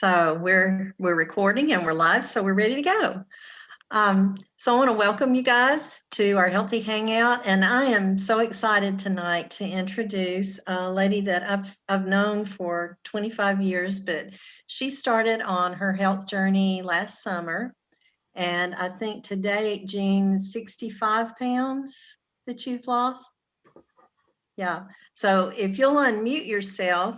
So we're recording and we're live, so we're ready to go. So I want to welcome you guys to our Healthy Hangout, and I am so excited tonight to introduce a lady that I've known for 25 years, but she started on her health journey last summer, and I think to date, Jean, 65 pounds that you've lost. Yeah. So if you'll unmute yourself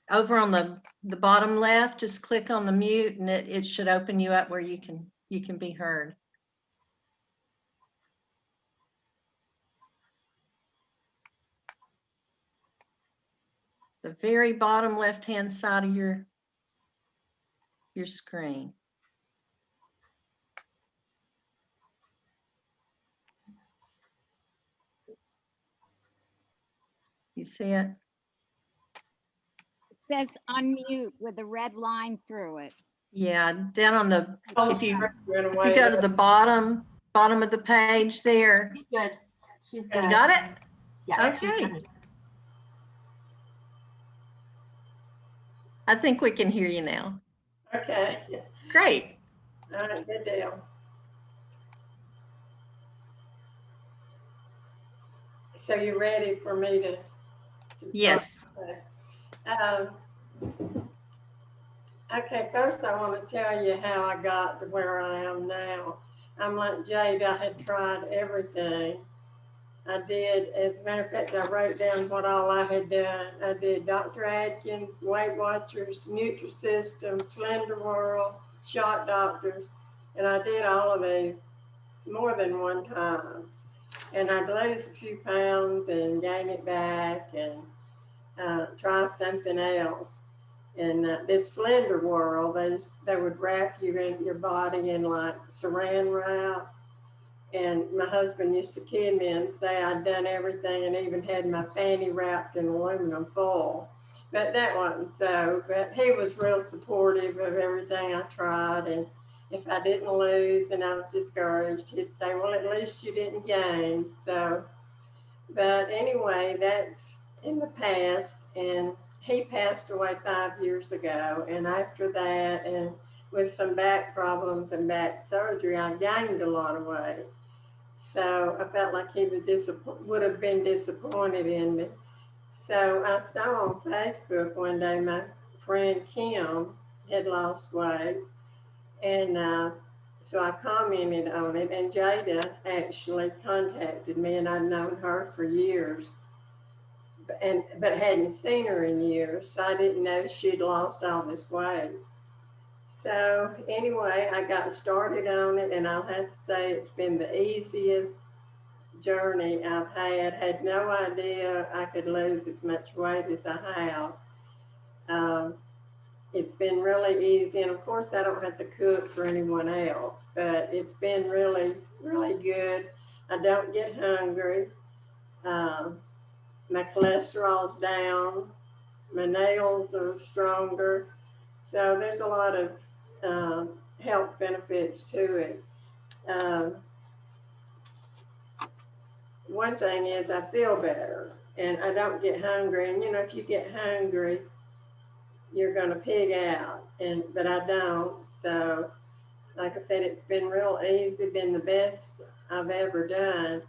over on the bottom left, just click on the mute and it should open you up where you can be heard. The very bottom left-hand side of your screen. You see it? It says unmute with a red line through it. Yeah, down on the, if you go to the bottom of the page there. She's good. She's good. You got it? Yeah. Okay. I think we can hear you now. Okay. Great. All right, good deal. So you ready for me to Yes. Okay, first I want to tell you how I got to where I am now. I'm like Jada, I had tried everything. I did, as a matter of fact, I wrote down what all I had done. I did Dr. Atkins, Weight Watchers, Nutrisystem, Slender World, Shot Doctors, and I did all of these more than one time. And I'd lose a few pounds and gain it back and try something else. And this Slender World, they would wrap you in your body in like saran wrap. And my husband used to kid me and say I'd done everything and even had my fanny wrapped in aluminum foil. But that wasn't so. But he was real supportive of everything I tried. And if I didn't lose and I was discouraged, he'd say, well, at least you didn't gain. So, but anyway, that's in the past. And he passed away 5 years ago. And after that, and with some back problems and back surgery, I gained a lot of weight. So I felt like he would have been disappointed in me. So I saw on Facebook one day my friend Kim had lost weight. And so I commented on it. And Jada actually contacted me, and I'd known her for years, but hadn't seen her in years. So I didn't know she'd lost all this weight. So anyway, I got started on it, and I'll have to say it's been the easiest journey I've had no idea I could lose as much weight as I have. It's been really easy, and of course I don't have to cook for anyone else, but it's been really, really good. I don't get hungry. My cholesterol's down. My nails are stronger. So there's a lot of health benefits to it. One thing is I feel better and I don't get hungry. And if you get hungry, you're going to pig out, but I don't. So like I said, it's been real easy, been the best I've ever done.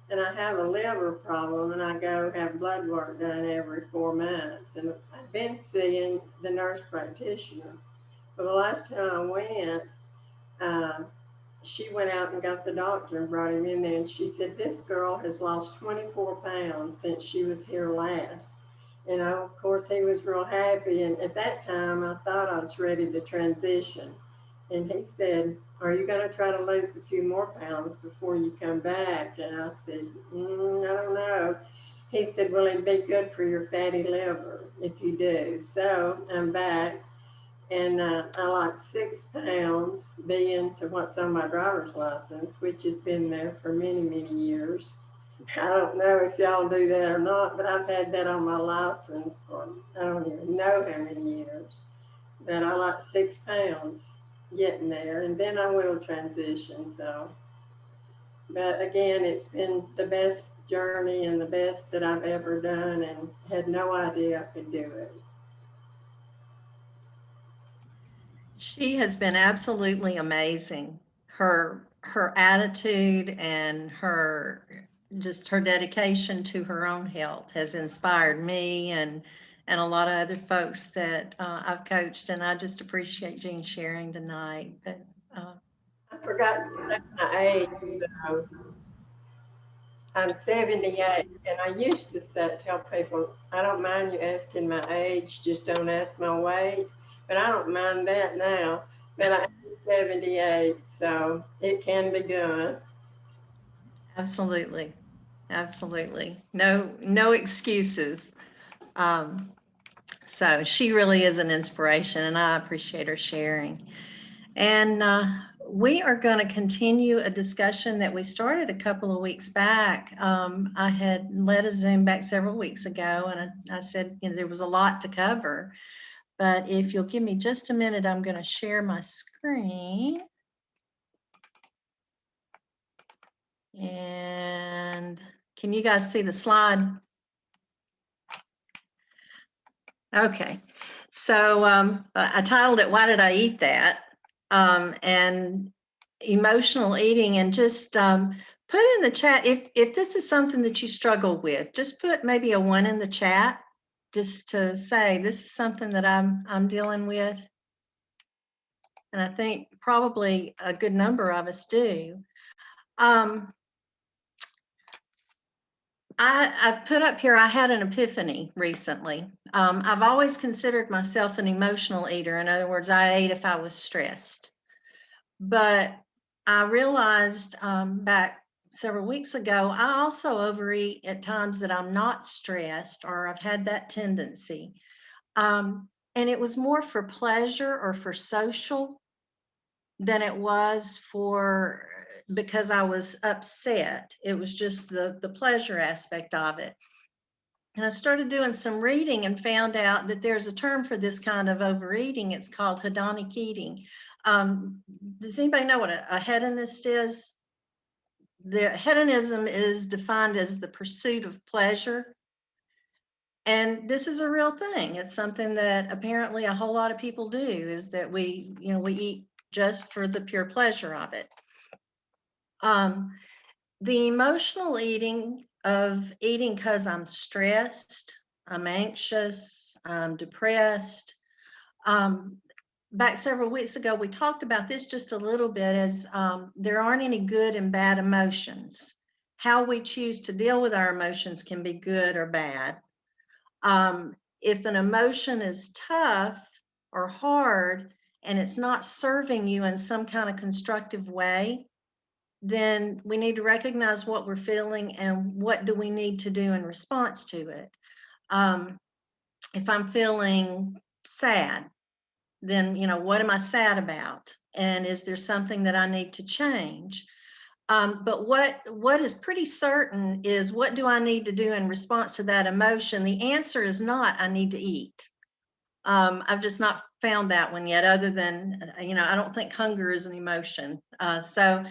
And I have a liver problem, and I go have blood work done every 4 months. And I've been seeing the nurse practitioner. But the last time I went, she went out and got the doctor and brought him in there. And she said, this girl has lost 24 pounds since she was here last. And of course, he was real happy. And at that time, I thought I was ready to transition. And he said, are you going to try to lose a few more pounds before you come back? And I said, I don't know. He said, well, it'd be good for your fatty liver if you do. So I'm back. And I lost 6 pounds being to what's on my driver's license, which has been there for many, many years. I don't know if y'all do that or not, but I've had that on my license for, I don't even know how many years. But I lost 6 pounds getting there, and then I will transition. So, but again, it's been the best journey and the best that I've ever done, and had no idea I could do it. She has been absolutely amazing. Her attitude and her dedication to her own health has inspired me and a lot of other folks that I've coached, and I just appreciate Jean sharing tonight. But uh, I forgot to say my age. So I'm 78, and I used to tell people, I don't mind you asking my age, just don't ask my weight. But I don't mind that now. But I'm 78, so it can be done. absolutely, absolutely, no excuses. Um, so she really is an inspiration, and I appreciate her sharing. And we are going to continue a discussion that we started a couple of weeks back. I had led a Zoom back several weeks ago, and I said, there was a lot to cover. But if you'll give me just a minute, I'm going to share my screen. And can you guys see the slide? Okay. So I titled it, Why Did I Eat That? And emotional eating, and just put in the chat if this is something that you struggle with. Just put maybe a 1 in the chat, just to say this is something that I'm dealing with. And I think probably a good number of us do. I put up here, I had an epiphany recently. I've always considered myself an emotional eater. In other words, I ate if I was stressed. But I realized back several weeks ago, I also overeat at times that I'm not stressed, or I've had that tendency. And it was more for pleasure or for social than it was for because I was upset. It was just the pleasure aspect of it. And I started doing some reading and found out that there's a term for this kind of overeating. It's called hedonic eating. Does anybody know what a hedonist is? The hedonism is defined as the pursuit of pleasure. And this is a real thing. It's something that apparently a whole lot of people do, is that we eat just for the pure pleasure of it. The emotional eating of eating because I'm stressed, I'm anxious, I'm depressed. Back several weeks ago, we talked about this just a little bit, as there aren't any good and bad emotions. How we choose to deal with our emotions can be good or bad. If an emotion is tough or hard and it's not serving you in some kind of constructive way, then we need to recognize what we're feeling and what do we need to do in response to it. If I'm feeling sad, then, what am I sad about? And is there something that I need to change? But what is pretty certain is, what do I need to do in response to that emotion? The answer is not, I need to eat. I've just not found that one yet, other than, I don't think hunger is an emotion. So,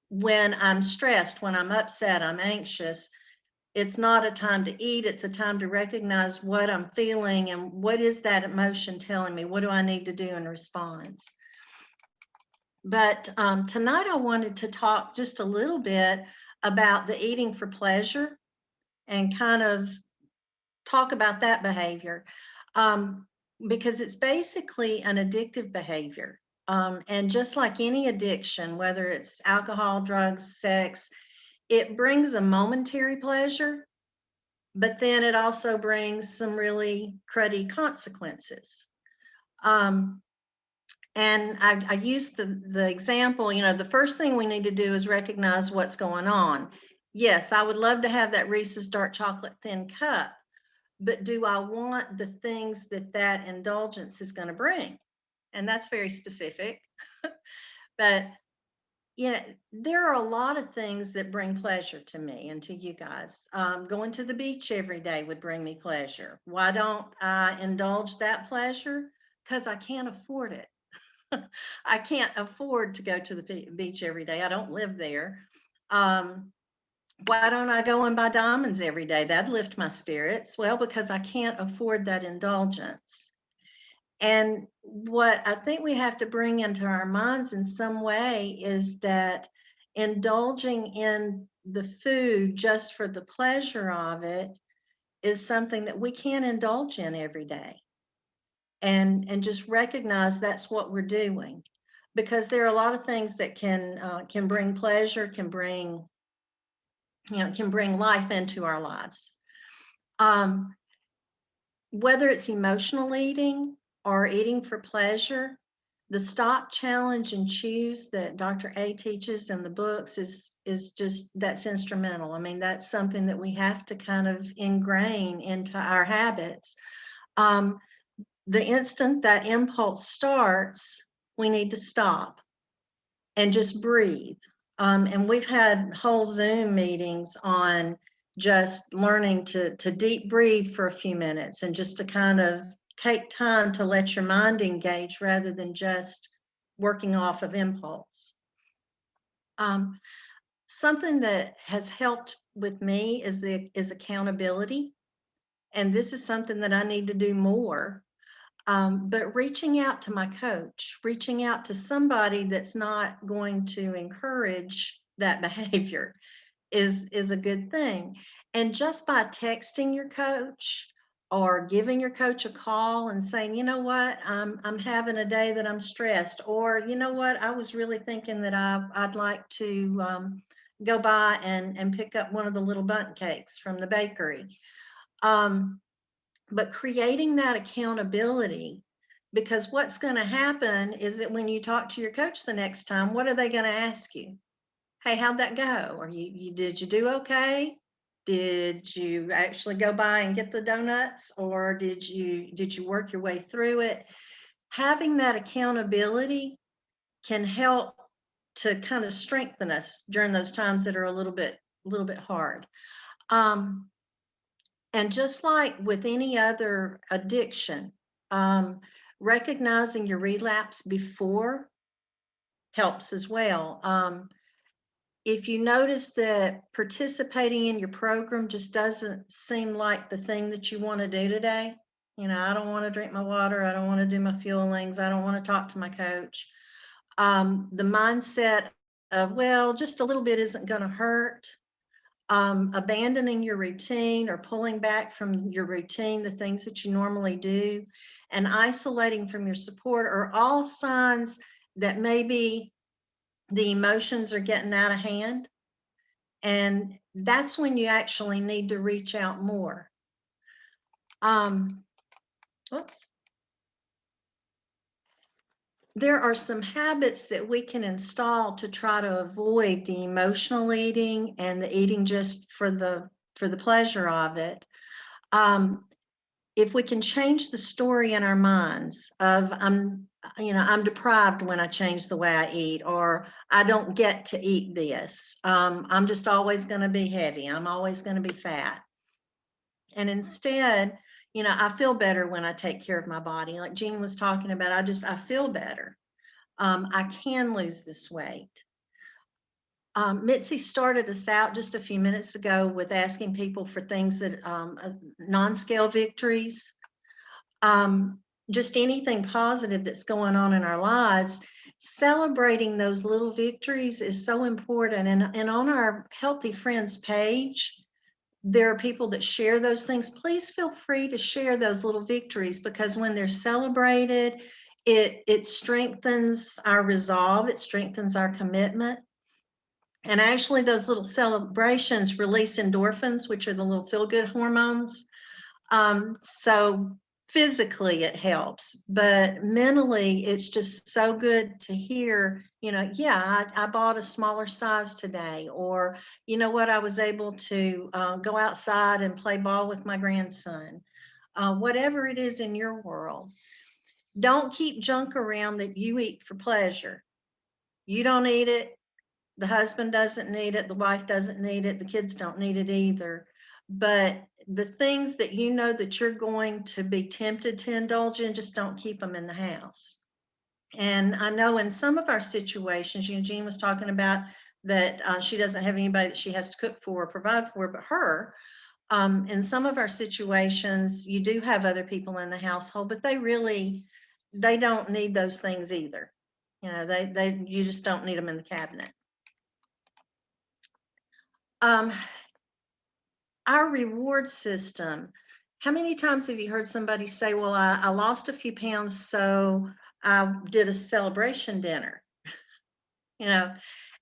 when I'm stressed, when I'm upset, I'm anxious, it's not a time to eat. It's a time to recognize what I'm feeling and what is that emotion telling me? What do I need to do in response? But tonight I wanted to talk just a little bit about the eating for pleasure and kind of talk about that behavior, because it's basically an addictive behavior. And just like any addiction, whether it's alcohol, drugs, sex, it brings a momentary pleasure, but then it also brings some really cruddy consequences. And I used the example, the first thing we need to do is recognize what's going on. Yes, I would love to have that Reese's dark chocolate thin cup, but do I want the things that indulgence is going to bring? And that's very specific. But there are a lot of things that bring pleasure to me and to you guys. Going to the beach every day would bring me pleasure. Why don't I indulge that pleasure? Because I can't afford it. I can't afford to go to the beach every day. I don't live there. Why don't I go and buy diamonds every day? That'd lift my spirits. Well, because I can't afford that indulgence. And what I think we have to bring into our minds in some way is that indulging in the food just for the pleasure of it is something that we can't indulge in every day. And just recognize that's what we're doing, because there are a lot of things that can bring pleasure, can bring life into our lives. Whether it's emotional eating or eating for pleasure, the stop, challenge, and choose that Dr. A teaches in the books is just, that's instrumental. I mean, that's something that we have to kind of ingrain into our habits. The instant that impulse starts, we need to stop and just breathe. And we've had whole Zoom meetings on just learning to deep breathe for a few minutes and just to kind of take time to let your mind engage rather than just working off of impulse. Something that has helped with me is accountability. And this is something that I need to do more. But reaching out to my coach, reaching out to somebody that's not going to encourage that behavior is a good thing. And just by texting your coach or giving your coach a call and saying, you know what, I'm having a day that I'm stressed, or you know what, I was really thinking that I'd like to go by and pick up one of the little bundt cakes from the bakery. But creating that accountability, because what's going to happen is that when you talk to your coach the next time, what are they going to ask you? Hey, how'd that go? Or did you do okay? Did you actually go by and get the donuts, or did you work your way through it? Having that accountability can help to kind of strengthen us during those times that are a little bit hard. And just like with any other addiction, recognizing your relapse before helps as well. If you notice that participating in your program just doesn't seem like the thing that you want to do today, I don't want to drink my water, I don't want to do my fuelings, I don't want to talk to my coach. The mindset of, well, just a little bit isn't going to hurt. Abandoning your routine or pulling back from your routine, the things that you normally do, and isolating from your support are all signs that maybe the emotions are getting out of hand. And that's when you actually need to reach out more. Whoops. There are some habits that we can install to try to avoid the emotional eating and the eating just for the pleasure of it. If we can change the story in our minds of I'm deprived when I change the way I eat, or I don't get to eat this. I'm just always going to be heavy. I'm always going to be fat. And instead, I feel better when I take care of my body. Like Jean was talking about, I feel better. I can lose this weight. Mitzi started us out just a few minutes ago with asking people for things that non-scale victories, just anything positive that's going on in our lives. Celebrating those little victories is so important. And on our Healthy Friends page, there are people that share those things. Please feel free to share those little victories, because when they're celebrated, it strengthens our resolve, it strengthens our commitment. And actually, those little celebrations release endorphins, which are the little feel-good hormones. So physically it helps, but mentally it's just so good to hear, yeah, I bought a smaller size today, or you know what, I was able to go outside and play ball with my grandson. Whatever it is in your world, don't keep junk around that you eat for pleasure. You don't eat it. The husband doesn't need it. The wife doesn't need it. The kids don't need it either. But the things that you know that you're going to be tempted to indulge in, just don't keep them in the house. And I know in some of our situations, Jean was talking about that she doesn't have anybody that she has to cook for or provide for, but her. In some of our situations, you do have other people in the household, but they really they don't need those things either. You know, you just don't need them in the cabinet. Our reward system. How many times have you heard somebody say, well, I lost a few pounds, so I did a celebration dinner, you know?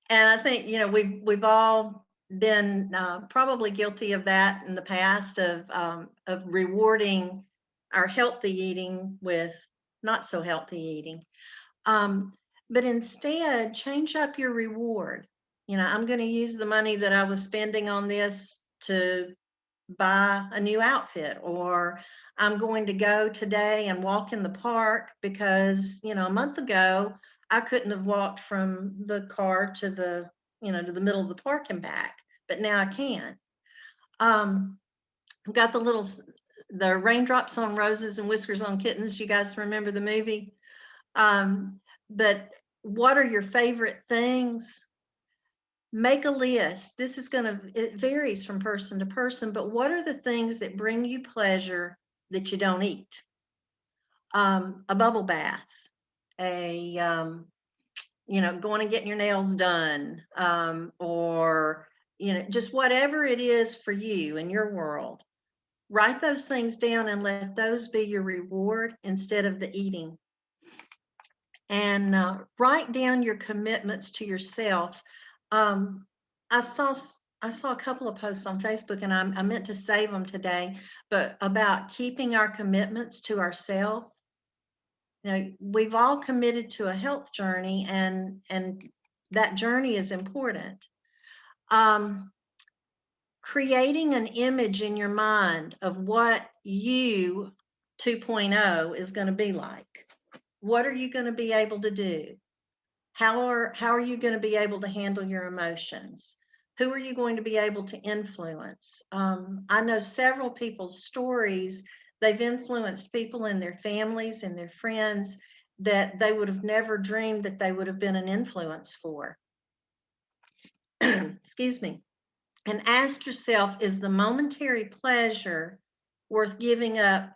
And I think, you know, we've all been probably guilty of that in the past, of rewarding our healthy eating with not so healthy eating. But instead, change up your reward. You know, I'm going to use the money that I was spending on this to buy a new outfit, or I'm going to go today and walk in the park because, you know, a month ago, I couldn't have walked from the car to the, you know, to the middle of the park and back, but now I can. Got the raindrops on roses and whiskers on kittens. You guys remember the movie? But what are your favorite things? Make a list. This is it varies from person to person, but what are the things that bring you pleasure that you don't eat? A bubble bath, you know, going and getting your nails done, or, you know, just whatever it is for you in your world. Write those things down and let those be your reward instead of the eating. And write down your commitments to yourself. I saw a couple of posts on Facebook, and I meant to save them today, but about keeping our commitments to ourselves. You know, we've all committed to a health journey, and that journey is important. Creating an image in your mind of what you 2.0 is going to be like. What are you going to be able to do? How are you going to be able to handle your emotions? Who are you going to be able to influence? I know several people's stories. They've influenced people in their families and their friends that they would have never dreamed that they would have been an influence for. Excuse me. And ask yourself, is the momentary pleasure worth giving up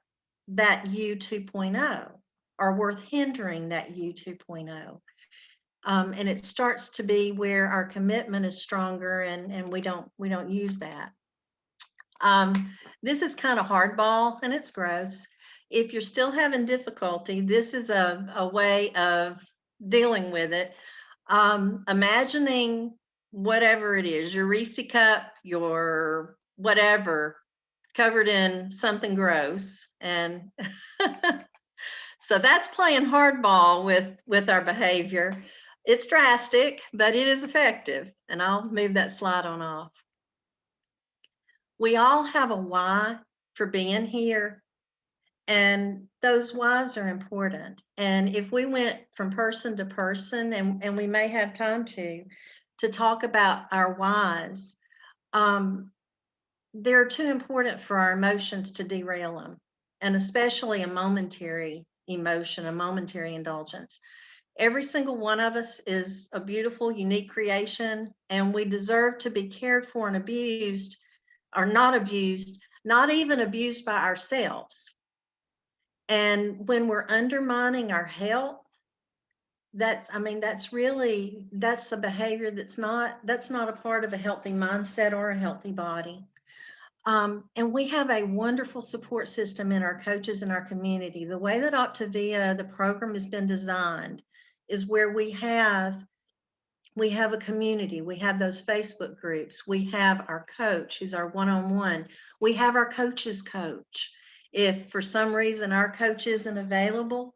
that you 2.0, or worth hindering that you 2.0? And it starts to be where our commitment is stronger, and we don't use that. This is kind of hardball, and it's gross. If you're still having difficulty, this is a way of dealing with it. Imagining whatever it is, your Reese cup, your whatever, covered in something gross. And so that's playing hardball with our behavior. It's drastic, but it is effective. And I'll move that slide on off. We all have a why for being here, and those whys are important. And if we went from person to person, and we may have time to talk about our whys, they're too important for our emotions to derail them, and especially a momentary emotion, a momentary indulgence. Every single one of us is a beautiful, unique creation, and we deserve to be cared for and abused, or not abused, not even abused by ourselves. And when we're undermining our health, that's a behavior that's not a part of a healthy mindset or a healthy body. And we have a wonderful support system in our coaches and our community. The way that Optavia, the program, has been designed is where we have a community. We have those Facebook groups. We have our coach, who's our one-on-one. We have our coach's coach. If for some reason our coach isn't available,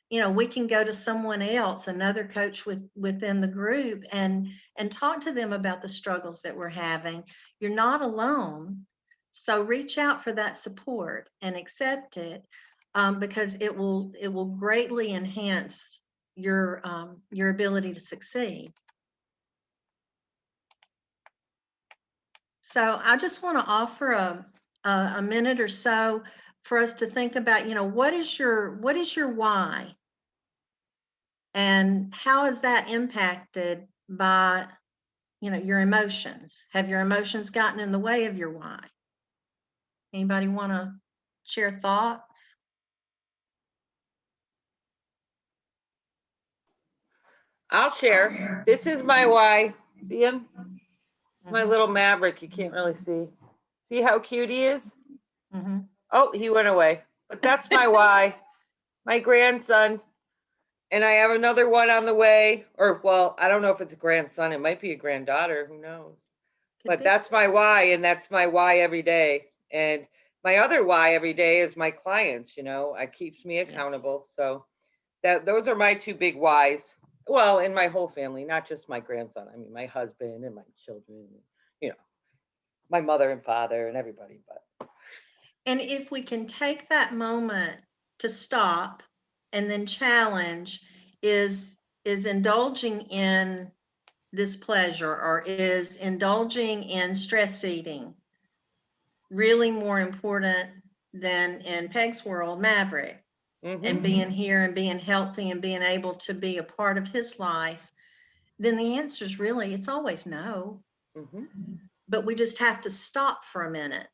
you know, we can go to someone else, another coach within the group, and talk to them about the struggles that we're having. You're not alone. So reach out for that support and accept it, because it will greatly enhance your ability to succeed. So I just want to offer a minute or so for us to think about, you know, what is your why? And how is that impacted by, you know, your emotions? Have your emotions gotten in the way of your why? Anybody want to share thoughts? I'll share. This is my why. See him? My little maverick. You can't really see. See how cute he is? Mhm. Oh, he went away. But that's my why. My grandson. And I have another one on the way. Or, well, I don't know if it's a grandson. It might be a granddaughter. Who knows? Could But be. that's my why. And that's my why every day. And my other why every day is my clients. It keeps me accountable. So those are my two big whys. Well, in my whole family, not just my grandson. I mean, my husband and my children, my mother and father and everybody. But And if we can take that moment to stop and then challenge, is indulging in this pleasure, or is indulging in stress eating really more important than in Peg's world, Maverick, and being here and being healthy and being able to be a part of his life? Then the answer is really, it's always no. But we just have to stop for a minute.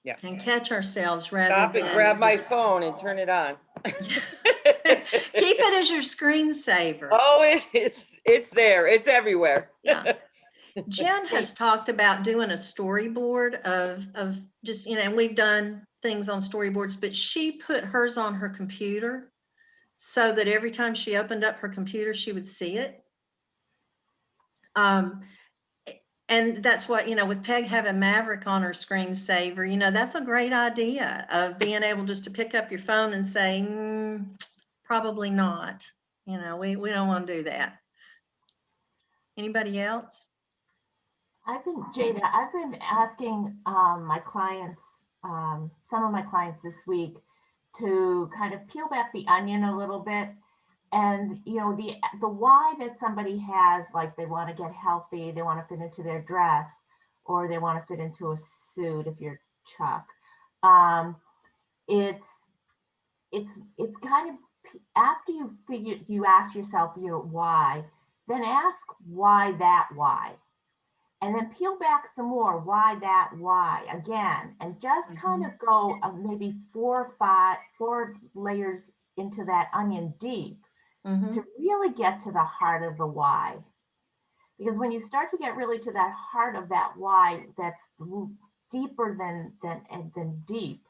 Yeah. And catch ourselves rather Stop than and grab my phone and turn it on. keep it as your screensaver. Oh, it's there. It's everywhere. Yeah. Jen has talked about doing a storyboard of just, and we've done things on storyboards, but she put hers on her computer so that every time she opened up her computer, she would see it. And that's what, with Peg having Maverick on her screensaver, that's a great idea of being able just to pick up your phone and say, probably not. We don't want to do that. Anybody else? Jada, I've been asking my clients, some of my clients this week, to kind of peel back the onion a little bit. And the why that somebody has, like they want to get healthy, they want to fit into their dress, or they want to fit into a suit if you're Chuck. It's kind of, after you ask yourself your why, then ask why that why. And then peel back some more, why that why again, and just kind of go maybe 4 layers into that onion deep. To really get to the heart of the why. Because when you start to get really to that heart of that why, that's deeper than deep,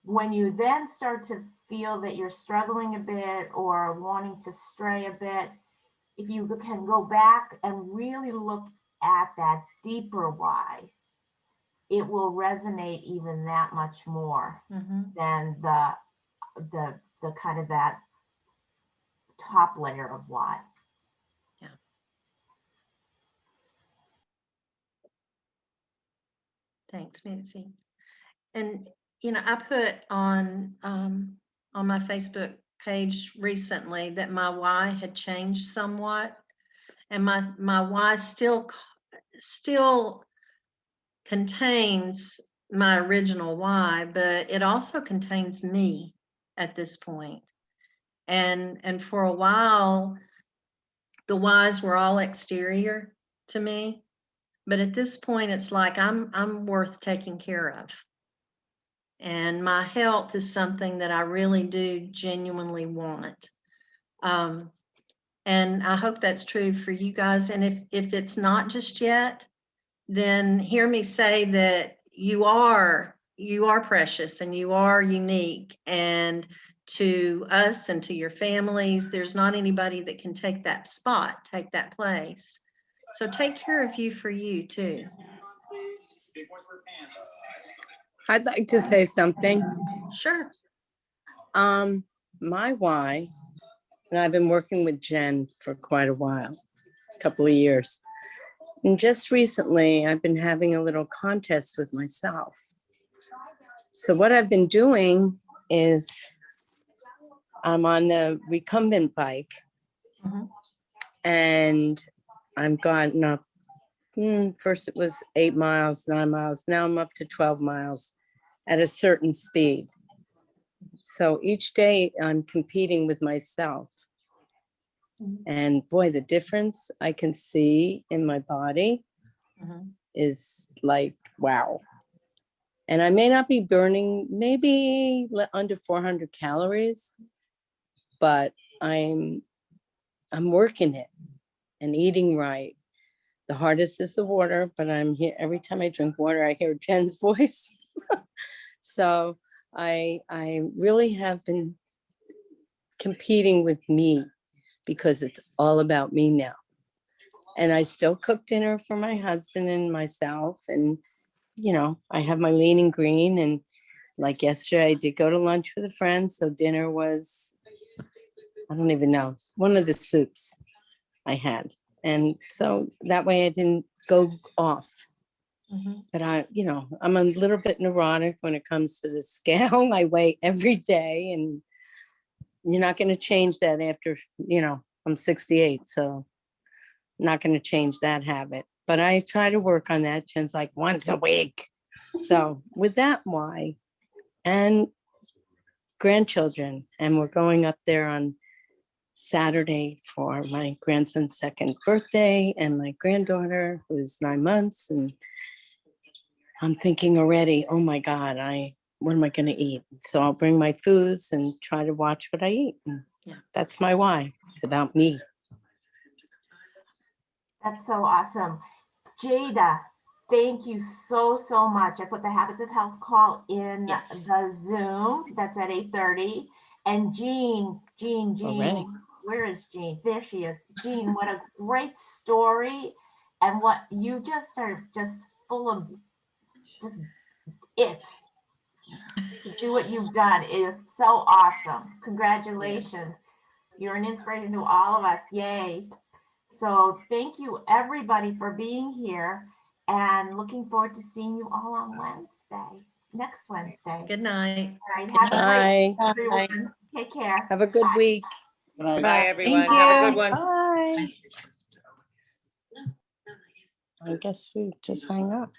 when you then start to feel that you're struggling a bit or wanting to stray a bit, if you can go back and really look at that deeper why, it will resonate even that much more than the kind of that top layer of why. Yeah. Thanks, Mitzi. And I put on my Facebook page recently that my why had changed somewhat, and my why still contains my original why, but it also contains me at this point. And for a while, the whys were all exterior to me, but at this point, it's like I'm worth taking care of. And my health is something that I really do genuinely want. And I hope that's true for you guys. And if it's not just yet, then hear me say that you are precious and you are unique. And to us and to your families, there's not anybody that can take that spot, take that place. So take care of you for you too. I'd like to say something. Sure. My why, and I've been working with Jen for quite a while, a couple of years. And just recently, I've been having a little contest with myself. So what I've been doing is I'm on the recumbent bike and I've gotten up, first it was 8 miles, 9 miles. Now I'm up to 12 miles at a certain speed. So each day I'm competing with myself. And boy, the difference I can see in my body is like, wow. And I may not be burning maybe under 400 calories, but I'm I'm working it and eating right. The hardest is the water, but I'm here every time I drink water, I hear Jen's voice. So I really have been competing with me because it's all about me now. And I still cook dinner for my husband and myself. And, you know, I have my lean and green. And like yesterday, I did go to lunch with a friend. So dinner was, I don't even know, one of the soups I had. And so that way I didn't go off. Mhm. But I'm a little bit neurotic when it comes to the scale. I weigh every day, and you're not going to change that after, I'm 68. So not going to change that habit. But I try to work on that. Jen's like once a week. So with that, why? And grandchildren. And we're going up there on Saturday for my grandson's 2nd birthday and my granddaughter, who's 9 months. And I'm thinking already, oh my God, what am I going to eat? So I'll bring my foods and try to watch what I eat. And that's my why. It's about me. That's so awesome. Jada, thank you so, so much. I put the Habits of Health call in Yes. the Zoom. That's at 8:30. And Jean, Already. where is Jean? There she is. Jean, what a great story. And what you just are just full of just it to do what you've done. It is so awesome. Congratulations. You're an inspiration to all of us. Yay. So thank you everybody for being here and looking forward to seeing you all on next Wednesday. Good night. All right, have a great Bye. everyone. Take care. Have a good Bye. week. Bye, everyone. Thank Have a you. good one. Bye. I guess we just hang up.